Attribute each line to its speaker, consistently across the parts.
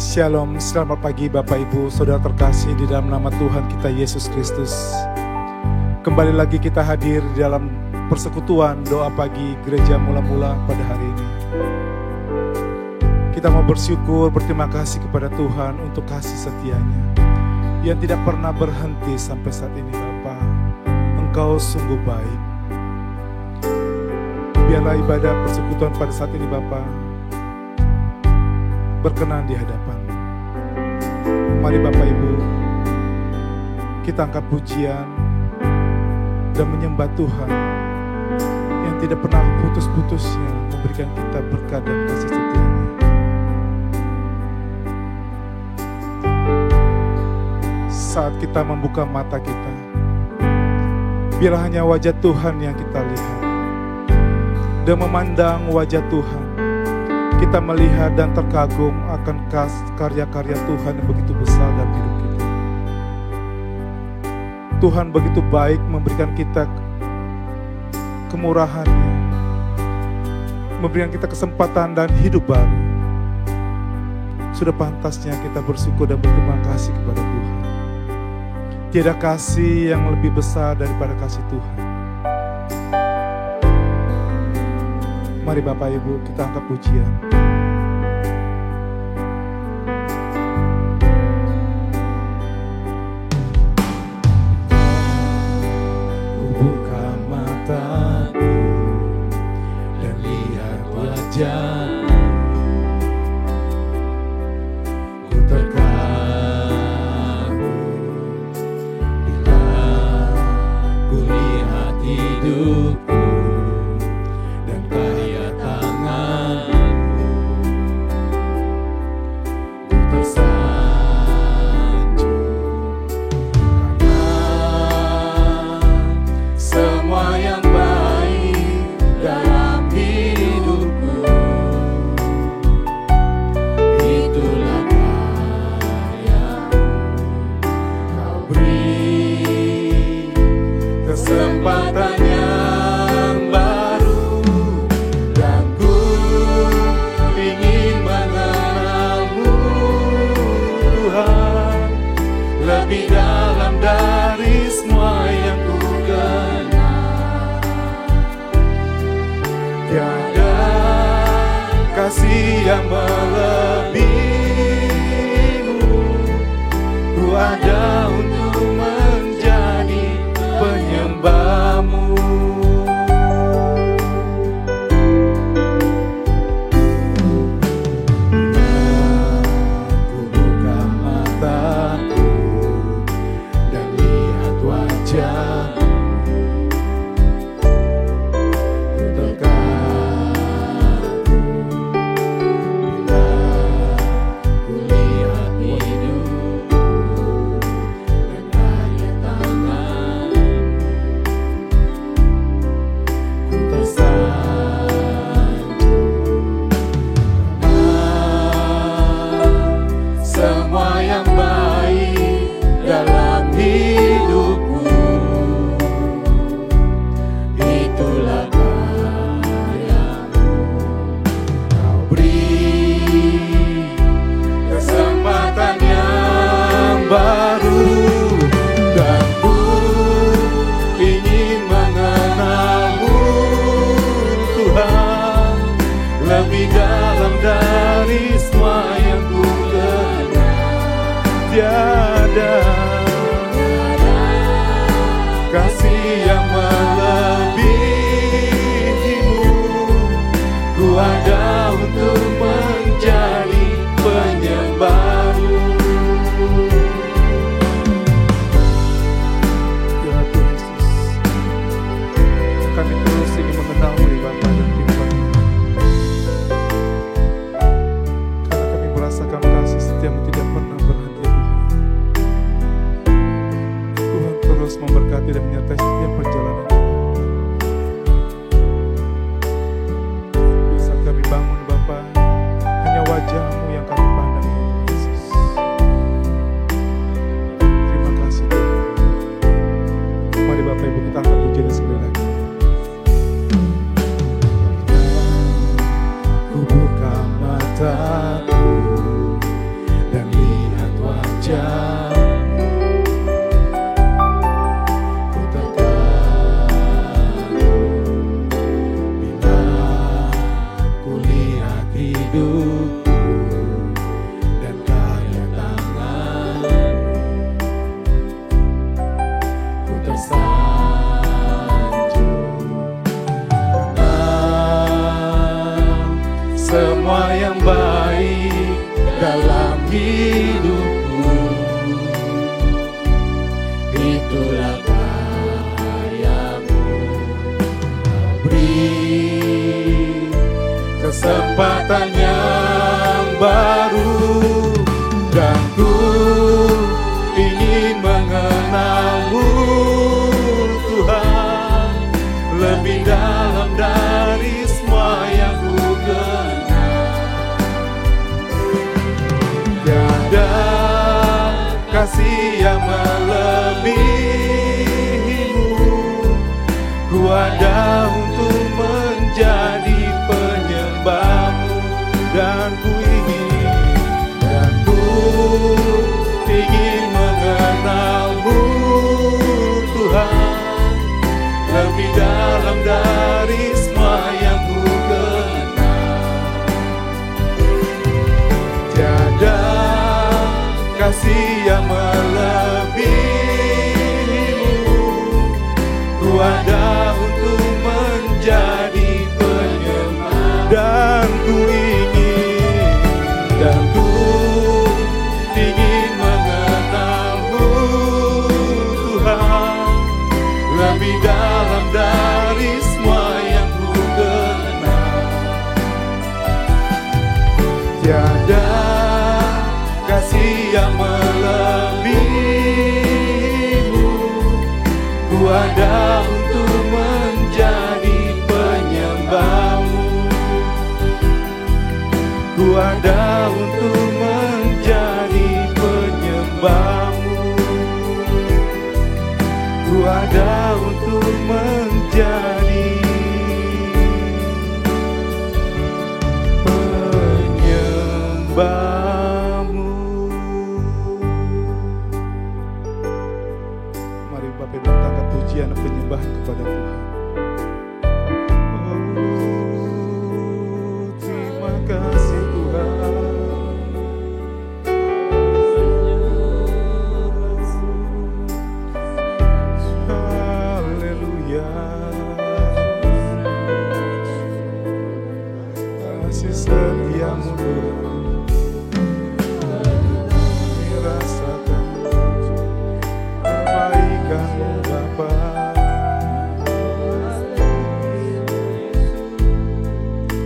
Speaker 1: Shalom, selamat pagi Bapak Ibu, Saudara terkasih di dalam nama Tuhan kita Yesus Kristus. Kembali lagi kita hadir di dalam persekutuan doa pagi gereja mula-mula pada hari ini. Kita mau bersyukur, berterima kasih kepada Tuhan untuk kasih setianya yang tidak pernah berhenti sampai saat ini Bapa. Engkau sungguh baik. Biarlah ibadah persekutuan pada saat ini Bapa berkenan di hadapan. Mari Bapak Ibu, kita angkat pujian dan menyembah Tuhan yang tidak pernah putus-putusnya memberikan kita berkat dan kasih setianya. Saat kita membuka mata kita, biarlah hanya wajah Tuhan yang kita lihat. Dan memandang wajah Tuhan, kita melihat dan terkagum akan karya-karya Tuhan yang begitu besar dalam hidup kita. Tuhan begitu baik memberikan kita kemurahan-Nya, memberikan kita kesempatan dan hidup baru. Sudah pantasnya kita bersyukur dan berterima kasih kepada Tuhan. Tiada kasih yang lebih besar daripada kasih Tuhan. Mari Bapak Ibu kita angkat pujian. Ku buka mataku dan lihat wajah. Ku terkagum bila ku lihat hidupku. Yang melebihimu, ku ada untuk menjadi penyembah-Mu. Ku buka mataku dan lihat wajah-Mu. hidupku dan karya tangan-Mu. Ku tersanjung karena semua yang baik dalam hidupku, itulah karya-Mu. Beri kesempatan yang baru dan ku ingin mengenal-Mu, Tuhan, lebih dalam dari semua yang ku kenal. Tiada kasih yang melebihi-Mu, ku ada untuk menjadi penyembah-Mu, dan ku ingin mengenal-Mu, Tuhan, lebih dalam dari semua yang ku kenal. Tiada kasih yang melebihi-Mu, ku ada untuk menjadi penyembah, dan ku ingin mengenal-Mu, Tuhan, lebih dalam dari semua yang ku kenal. Tiada kasih yang melebihi-Mu, ku ada untuk menjadi penyembah-Mu, ku ada untuk menjadi penyembah-Mu, ku ada untuk menjadi penyembah-Mu. Mari Bapak Ibu kita angkat pujian dan penyembahan kepada Tuhan. Oh, terima kasih Tuhan. Haleluya. Kasih setia-Mu Tuhan, dirasakan kebaikan-Mu Bapa.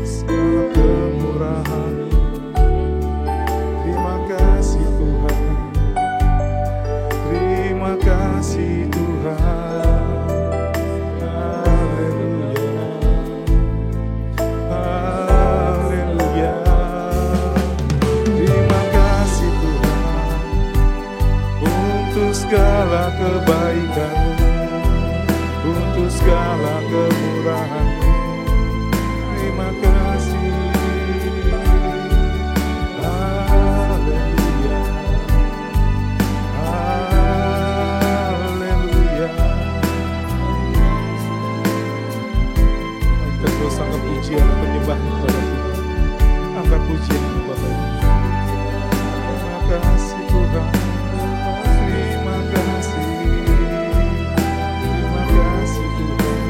Speaker 1: Segala kemurahan-Mu, terima kasih Tuhan, terima kasih Tuhan. Haleluya, haleluya. Terima kasih Tuhan untuk segala kebaikan-Mu, untuk segala kemurahan-Mu. Terima kasih. Haleluya, haleluya. Kita terus angkat pujian dan penyembahan kepada Tuhan. Angkat pujian kepada Tuhan. Terima kasih Tuhan. Terima kasih. Terima kasih Tuhan.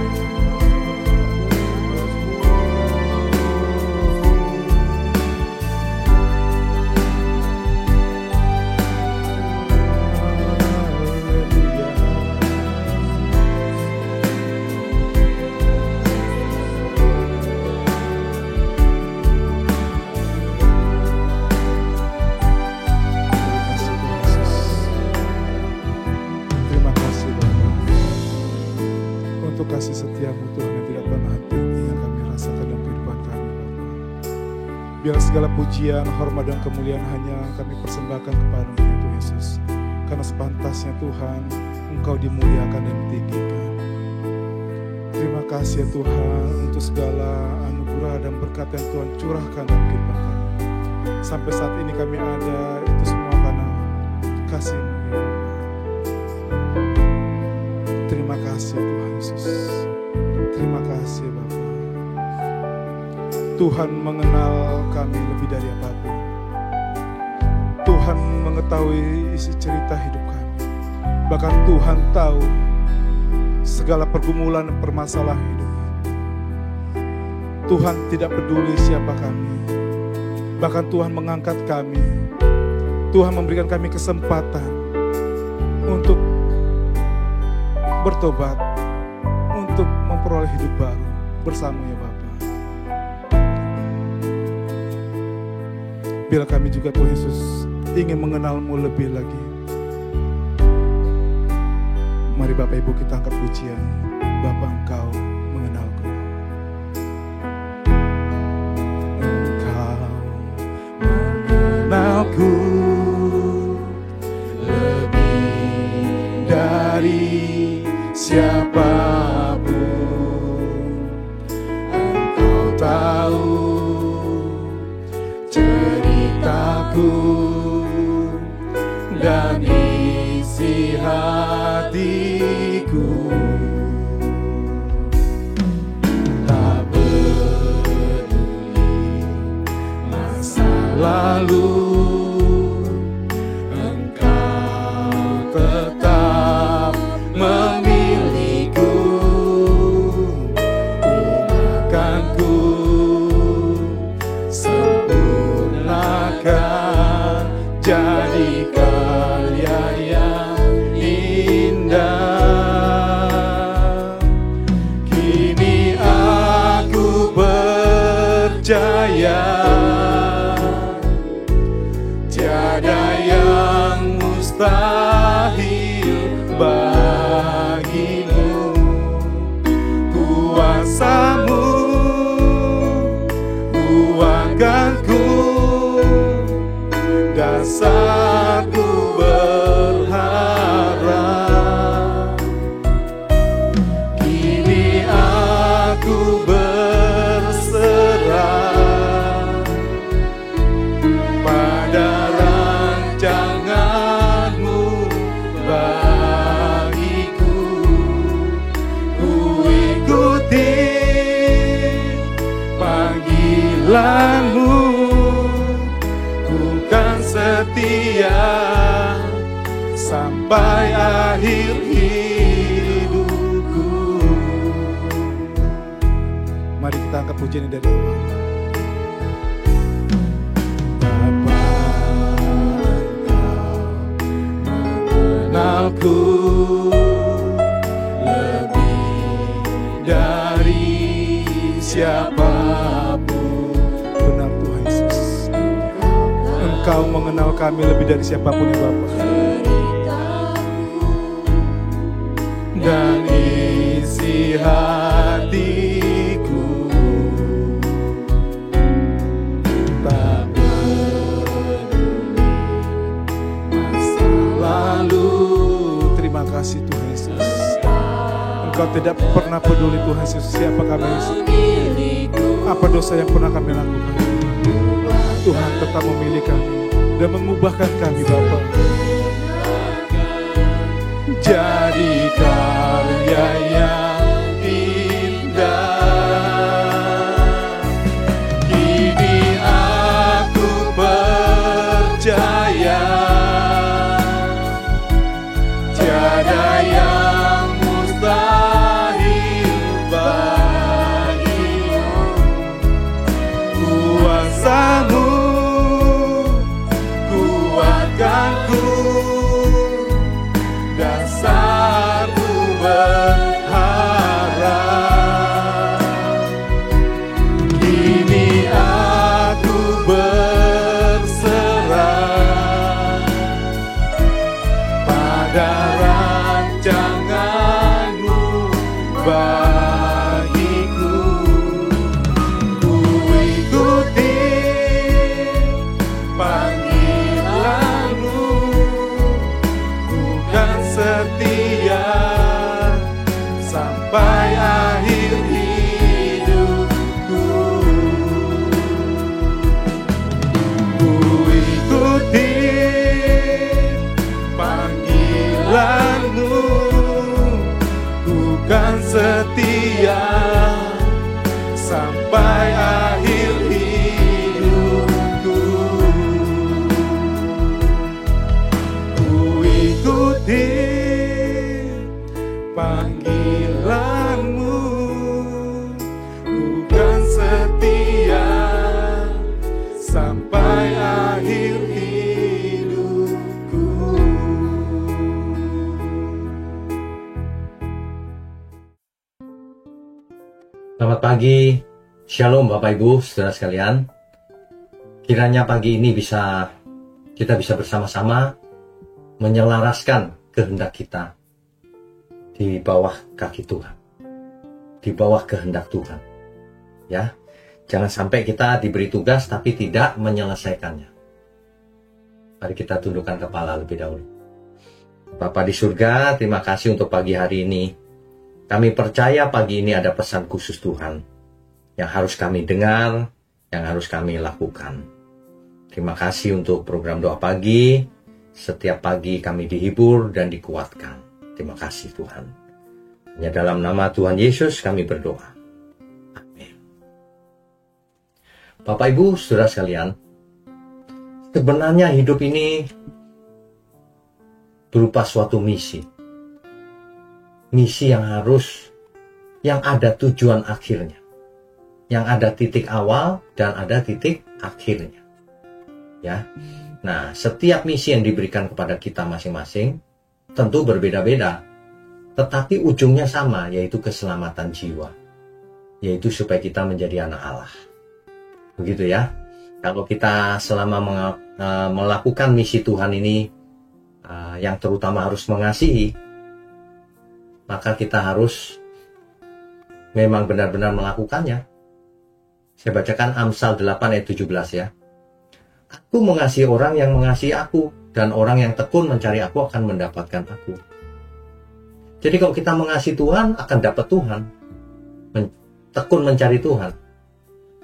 Speaker 1: Kasih setia-Mu Tuhan yang tidak pernah henti yang kami rasakan dalam kehidupan kami Bapa. Biar segala pujian, hormat dan kemuliaan hanya kami persembahkan kepada-Mu ya Tuhan Yesus. Karena sepantasnya Tuhan, Engkau dimuliakan dan ditinggikan. Terima kasih ya Tuhan untuk segala anugerah dan berkat yang Tuhan curahkan dalam kehidupan kami. Sampai saat ini kami ada, itu semua karena kasih-Mu ya Allah. Terima kasih Tuhan Yesus. Terima kasih Bapa. Tuhan mengenal kami lebih dari apapun. Tuhan mengetahui isi cerita hidup kami. Bahkan Tuhan tahu segala pergumulan dan permasalahan hidup kami. Tuhan tidak peduli siapa kami. Bahkan Tuhan mengangkat kami. Tuhan memberikan kami kesempatan untuk bertobat, untuk memperoleh hidup baru bersama-Nya Bapa. Bila kami juga Tuhan Yesus ingin mengenal-Mu lebih lagi, mari Bapak Ibu kita angkat pujian. Bapa, Engkau mengenalku. Engkau mengenalku lebih dari siapapun. Engkau tahu ceritaku dan isi hatiku. Tak peduli masa lalu, Engkau tetap memiliku. Umatkanku sempurnakan jadi karya yang indah. Kini aku percaya tiada yang mustahil bagimu. Kuasa-Mu kuatkanku, dasarku berharap. Kini aku berserah pada rancangan-Mu bagiku. Ku ikuti panggilan-Mu, ku kan setia sampai akhir hidupku. Mari kita angkat pujian dari awal. Bapa, Engkau mengenalku lebih dari siapapun. Benar Tuhan Yesus, Engkau mengenal kami lebih dari siapapun ya Bapa. Dan isi hatiku tak peduli masa lalu. Terima kasih Tuhan Yesus, Engkau tidak pernah peduli Tuhan Yesus siapa kami, apa dosa yang pernah kami lakukan. Tuhan tetap memilih kami dan mengubahkan kami Bapa jadi karya yang indah. Kini aku percaya tiada yang mustahil bagimu. Kuasa-Mu kuatkanku, dasarku berharap. Kini aku berserah pada rancangan-Mu bagiku. Ku ikuti panggilan-Mu, ku kan setia sampai akhir hidupku. Ku ikuti panggilan-Mu, ku kan setia sampai akhir
Speaker 2: pagi, Shalom Bapak Ibu, saudara sekalian. Kiranya pagi ini kita bisa bersama-sama menyelaraskan kehendak kita di bawah kaki Tuhan, di bawah kehendak Tuhan. Ya, jangan sampai kita diberi tugas tapi tidak menyelesaikannya. Mari kita tundukkan kepala lebih dahulu. Bapa di surga, terima kasih untuk pagi hari ini. Kami percaya pagi ini ada pesan khusus Tuhan yang harus kami dengar, yang harus kami lakukan. Terima kasih untuk program doa pagi. Setiap pagi kami dihibur dan dikuatkan. Terima kasih Tuhan. Hanya dalam nama Tuhan Yesus kami berdoa. Amin. Bapak Ibu, saudara sekalian, sebenarnya hidup ini berupa suatu misi. Misi yang ada tujuan akhirnya. Yang ada titik awal dan ada titik akhirnya. Ya. Nah, setiap misi yang diberikan kepada kita masing-masing tentu berbeda-beda. Tetapi ujungnya sama, yaitu keselamatan jiwa. Yaitu supaya kita menjadi anak Allah. Begitu ya. Kalau kita selama melakukan misi Tuhan ini, yang terutama harus mengasihi, maka kita harus memang benar-benar melakukannya. Saya bacakan Amsal 8 ayat 17 ya. Aku mengasihi orang yang mengasihi aku, dan orang yang tekun mencari aku akan mendapatkan aku. Jadi kalau kita mengasihi Tuhan, akan dapat Tuhan. Tekun mencari Tuhan.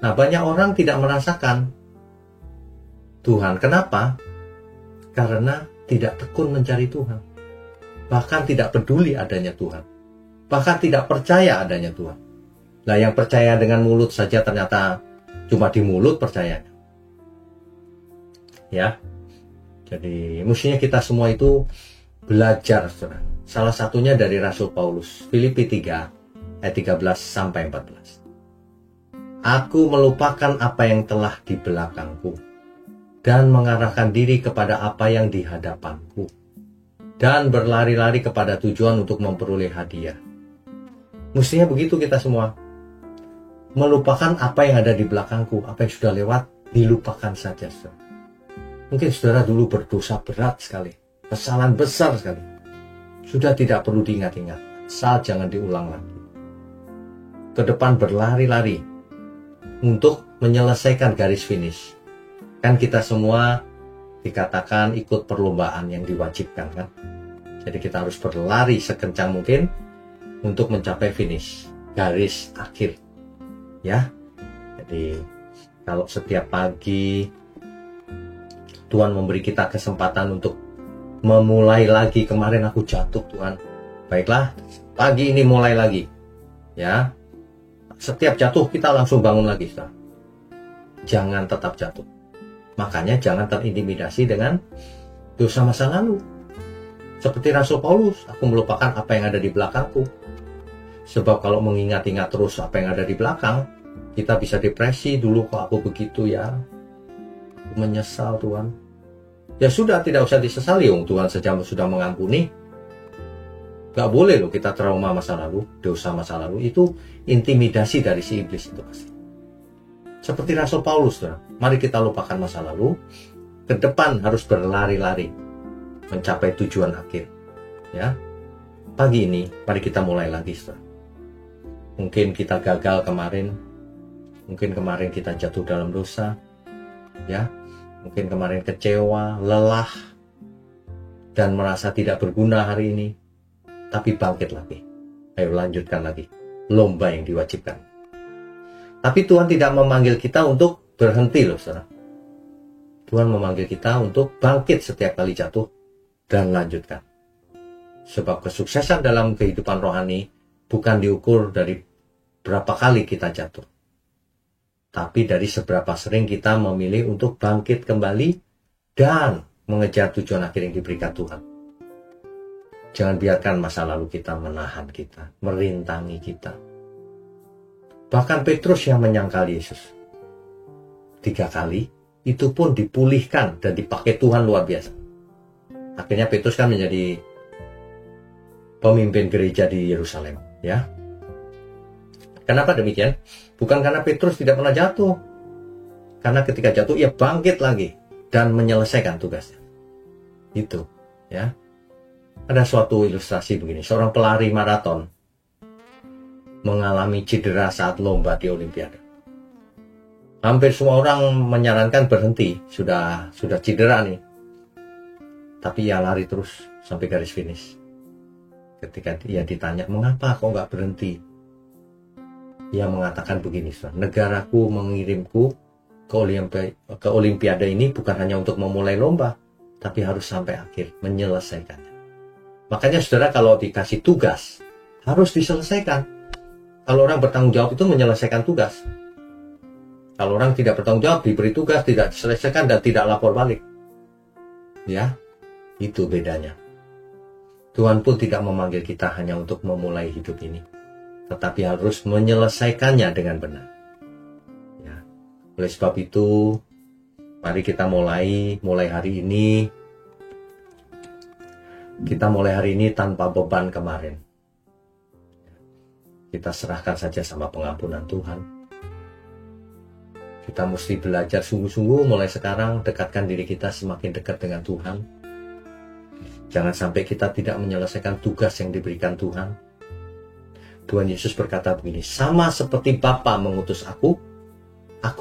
Speaker 2: Nah, banyak orang tidak merasakan Tuhan. Kenapa? Karena tidak tekun mencari Tuhan. Bahkan tidak peduli adanya Tuhan. Bahkan tidak percaya adanya Tuhan. Nah, yang percaya dengan mulut saja ternyata cuma di mulut percayanya. Ya. Jadi, mestinya kita semua itu belajar, saudara. Salah satunya dari Rasul Paulus, Filipi 3 ayat 13 sampai 14. Aku melupakan apa yang telah di belakangku dan mengarahkan diri kepada apa yang di hadapanku, dan berlari-lari kepada tujuan untuk memperoleh hadiah. Mestinya begitu kita semua. Melupakan apa yang ada di belakangku, apa yang sudah lewat, dilupakan saja. Mungkin saudara dulu berdosa berat sekali, kesalahan besar sekali. Sudah tidak perlu diingat-ingat, asal jangan diulang lagi. Ke depan berlari-lari untuk menyelesaikan garis finish. Kan kita semua dikatakan ikut perlombaan yang diwajibkan kan. Jadi kita harus berlari sekencang mungkin untuk mencapai finish, garis akhir. Ya. Jadi kalau setiap pagi Tuhan memberi kita kesempatan untuk memulai lagi. Kemarin aku jatuh Tuhan. Baiklah, pagi ini mulai lagi. Ya. Setiap jatuh kita langsung bangun lagi. Saudara. Jangan tetap jatuh. Makanya jangan terintimidasi dengan dosa masa lalu. Seperti Rasul Paulus, aku melupakan apa yang ada di belakangku. Sebab kalau mengingat-ingat terus apa yang ada di belakang, kita bisa depresi. Dulu kok aku begitu ya. Aku menyesal Tuhan. Ya sudah, tidak usah disesali. Tuhan saja sudah mengampuni. Gak boleh loh kita trauma masa lalu, dosa masa lalu. Itu intimidasi dari si iblis itu pasti. Seperti Rasul Paulus, saudara. Mari kita lupakan masa lalu. Ke depan harus berlari-lari mencapai tujuan akhir. Ya. Pagi ini mari kita mulai lagi, saudara. Mungkin kita gagal kemarin. Mungkin kemarin kita jatuh dalam dosa. Ya. Mungkin kemarin kecewa, lelah, dan merasa tidak berguna hari ini. Tapi bangkit lagi. Ayo lanjutkan lagi lomba yang diwajibkan. Tapi Tuhan tidak memanggil kita untuk berhenti loh, saudara. Tuhan memanggil kita untuk bangkit setiap kali jatuh dan lanjutkan. Sebab kesuksesan dalam kehidupan rohani bukan diukur dari berapa kali kita jatuh, tapi dari seberapa sering kita memilih untuk bangkit kembali dan mengejar tujuan akhir yang diberikan Tuhan. Jangan biarkan masa lalu kita menahan kita, merintangi kita. Bahkan Petrus yang menyangkal Yesus 3 kali, itu pun dipulihkan dan dipakai Tuhan luar biasa. Akhirnya Petrus kan menjadi pemimpin gereja di Yerusalem, ya. Kenapa demikian? Bukan karena Petrus tidak pernah jatuh. Karena ketika jatuh, ia bangkit lagi dan menyelesaikan tugasnya. Itu, ya. Ada suatu ilustrasi begini. Seorang pelari maraton mengalami cedera saat lomba di Olimpiade. Hampir semua orang menyarankan berhenti. Sudah cedera nih. Tapi ia lari terus sampai garis finish. Ketika ia ditanya, mengapa kau nggak berhenti? Ia mengatakan begini, negaraku mengirimku ke Olimpiade ini bukan hanya untuk memulai lomba, tapi harus sampai akhir, menyelesaikannya. Makanya saudara, kalau dikasih tugas, harus diselesaikan. Kalau orang bertanggung jawab itu menyelesaikan tugas. Kalau orang tidak bertanggung jawab, diberi tugas, tidak diselesaikan, dan tidak lapor balik. Ya, itu bedanya. Tuhan pun tidak memanggil kita hanya untuk memulai hidup ini, tetapi harus menyelesaikannya dengan benar. Ya. Oleh sebab itu, mari kita mulai hari ini. Kita mulai hari ini tanpa beban kemarin. Kita serahkan saja sama pengampunan Tuhan. Kita mesti belajar sungguh-sungguh mulai sekarang, dekatkan diri kita semakin dekat dengan Tuhan. Jangan sampai kita tidak menyelesaikan tugas yang diberikan Tuhan. Tuhan Yesus berkata begini, sama seperti Bapa mengutus aku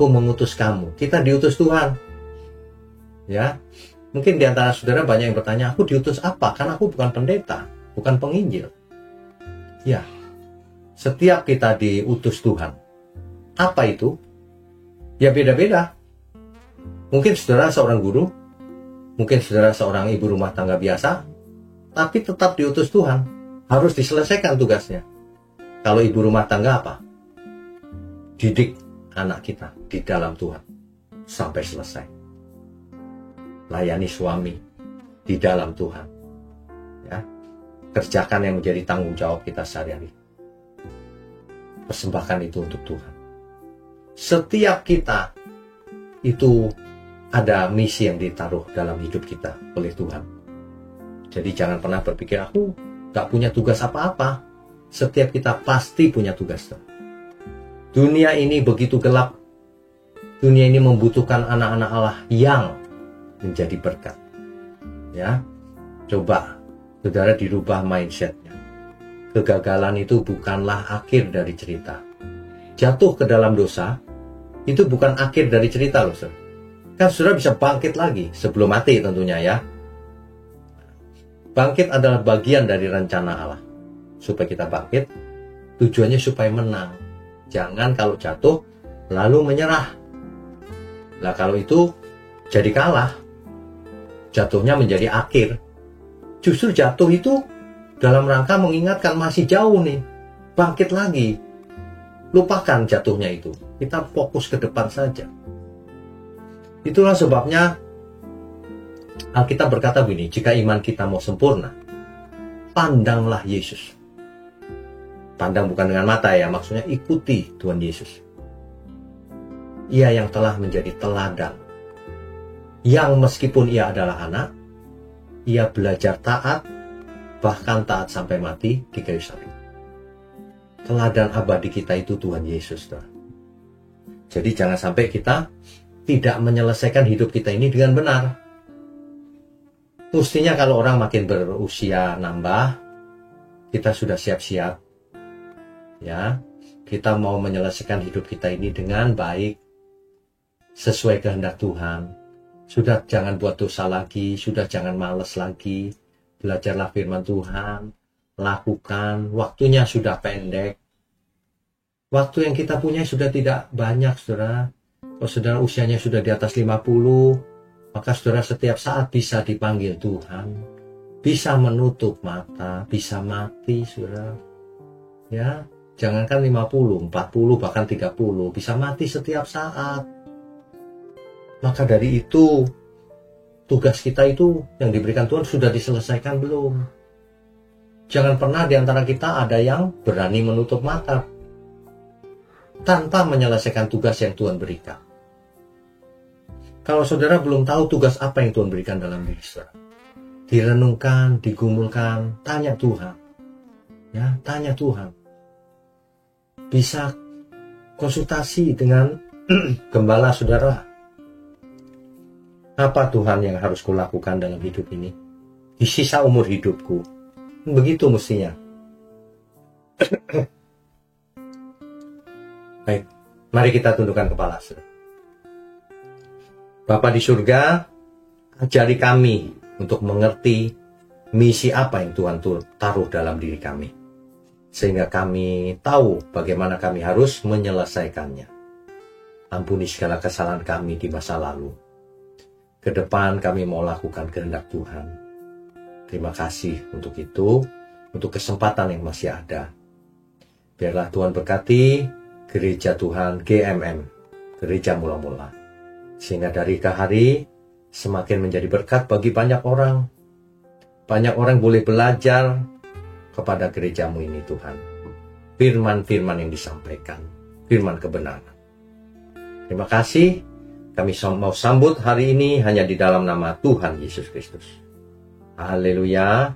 Speaker 2: mengutus kamu. Kita diutus Tuhan. Ya, mungkin di antara saudara banyak yang bertanya, aku diutus apa? Karena aku bukan pendeta, bukan penginjil. Ya, setiap kita diutus Tuhan. Apa itu? Ya beda-beda. Mungkin saudara seorang guru, mungkin saudara seorang ibu rumah tangga biasa, tapi tetap diutus Tuhan. Harus diselesaikan tugasnya. Kalau ibu rumah tangga apa? Didik anak kita di dalam Tuhan sampai selesai. Layani suami di dalam Tuhan. Ya. Kerjakan yang menjadi tanggung jawab kita sehari-hari. Persembahkan itu untuk Tuhan. Setiap kita itu ada misi yang ditaruh dalam hidup kita oleh Tuhan. Jadi jangan pernah berpikir, aku gak punya tugas apa-apa. Setiap kita pasti punya tugas. Dunia ini begitu gelap. Dunia ini membutuhkan anak-anak Allah yang menjadi berkat. Ya, coba saudara dirubah mindsetnya. Kegagalan itu bukanlah akhir dari cerita. Jatuh ke dalam dosa itu bukan akhir dari cerita loh, saudara. Kan saudara bisa bangkit lagi sebelum mati tentunya ya. Bangkit adalah bagian dari rencana Allah. Supaya kita bangkit, tujuannya supaya menang. Jangan kalau jatuh lalu menyerah. Lah kalau itu jadi kalah. Jatuhnya menjadi akhir. Justru jatuh itu dalam rangka mengingatkan masih jauh nih. Bangkit lagi. Lupakan jatuhnya itu. Kita fokus ke depan saja. Itulah sebabnya Alkitab berkata begini, jika iman kita mau sempurna, pandanglah Yesus. Pandang bukan dengan mata ya, maksudnya ikuti Tuhan Yesus. Ia yang telah menjadi teladan. Yang meskipun ia adalah anak, ia belajar taat, bahkan taat sampai mati di kayu salib. Teladan abadi kita itu Tuhan Yesus. Jadi jangan sampai kita tidak menyelesaikan hidup kita ini dengan benar. Mestinya kalau orang makin berusia nambah, kita sudah siap-siap. Ya, kita mau menyelesaikan hidup kita ini dengan baik, sesuai kehendak Tuhan. Sudah jangan buat dosa lagi, sudah jangan malas lagi. Belajarlah firman Tuhan, lakukan, waktunya sudah pendek. Waktu yang kita punya sudah tidak banyak, saudara. Kalau saudara usianya sudah di atas 50, maka saudara setiap saat bisa dipanggil Tuhan. Bisa menutup mata, bisa mati, saudara. Ya, jangankan 50, 40, bahkan 30, bisa mati setiap saat. Maka dari itu, tugas kita itu yang diberikan Tuhan sudah diselesaikan belum? Jangan pernah di antara kita ada yang berani menutup mata tanpa menyelesaikan tugas yang Tuhan berikan. Kalau saudara belum tahu tugas apa yang Tuhan berikan dalam diri saudara, direnungkan, digumulkan, tanya Tuhan. Ya, tanya Tuhan. bisa konsultasi dengan gembala saudara. Apa Tuhan yang harus kulakukan dalam hidup ini? Di sisa umur hidupku. Begitu mestinya. Baik, mari kita tundukkan kepala. Bapa di surga, ajari kami untuk mengerti misi apa yang Tuhan taruh dalam diri kami. Sehingga kami tahu bagaimana kami harus menyelesaikannya. Ampuni segala kesalahan kami di masa lalu. Ke depan kami mau lakukan kehendak Tuhan. Terima kasih untuk itu, untuk kesempatan yang masih ada. Biarlah Tuhan berkati gereja Tuhan GMM, gereja mula-mula. Sehingga dari ke hari semakin menjadi berkat bagi banyak orang. Banyak orang boleh belajar kepada gerejamu ini Tuhan. Firman-firman yang disampaikan, firman kebenaran. Terima kasih. Kami mau sambut hari ini hanya di dalam nama Tuhan Yesus Kristus. Haleluya.